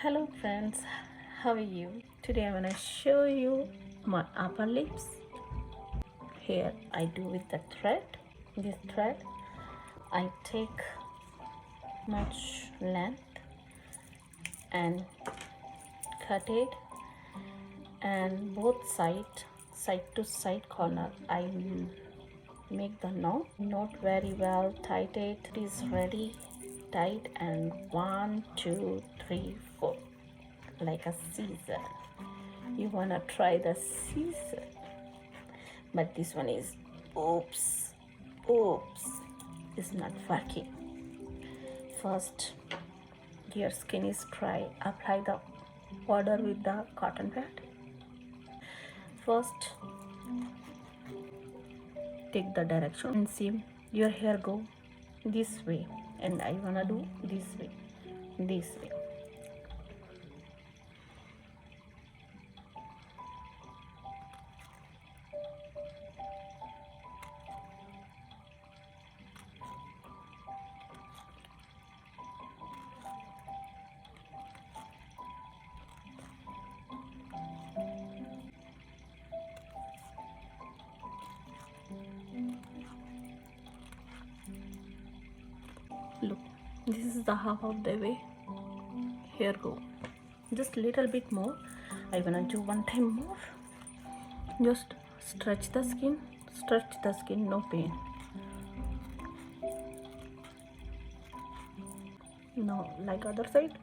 Hello friends, how are you? Today I'm gonna show you my upper lips. Here I do with the thread. This thread I take much length and cut it, and both side to side corner I make the knot. Not very well tight. It is ready tight, and 1 2 3 4 like a scissor. You wanna try the scissor, but this one is oops, it's not working. First, your skin is dry. Apply the powder with the cotton pad. First, take the direction and see your hair go this way, and I wanna do this way. Look, this is the half of the way. Here go, just little bit more. I wanna do one time more. Just stretch the skin, no pain. Now like other side.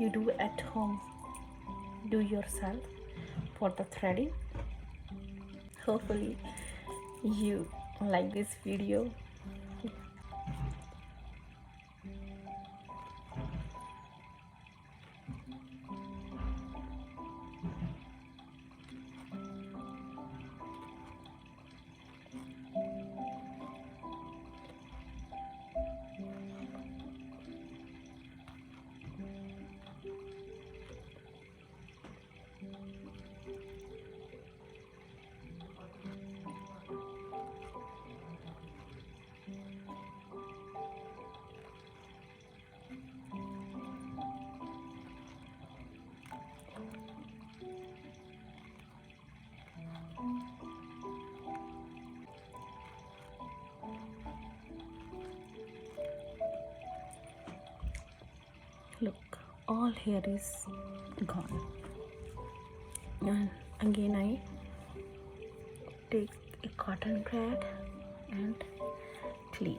You do at home, do yourself for the threading. Hopefully you like this video. Look, all hair is gone, and again I take a cotton thread and clean.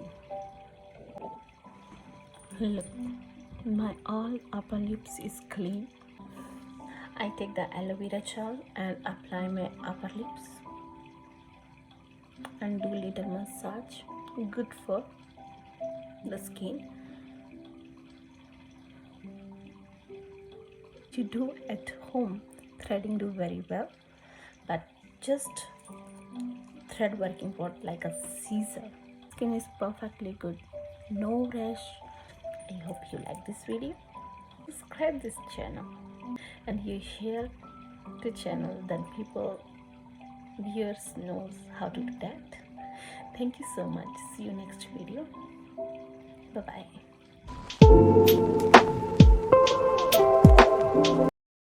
Look, my all upper lips is clean. I take the aloe vera gel and apply my upper lips and do little massage. Good for the skin. You do at home, threading do very well, but just thread working for like a scissor. Skin is perfectly good, no rash. I hope you like this video. Subscribe this channel and you share the channel, then people, viewers knows how to do that. Thank you so much. See you next video. Bye bye.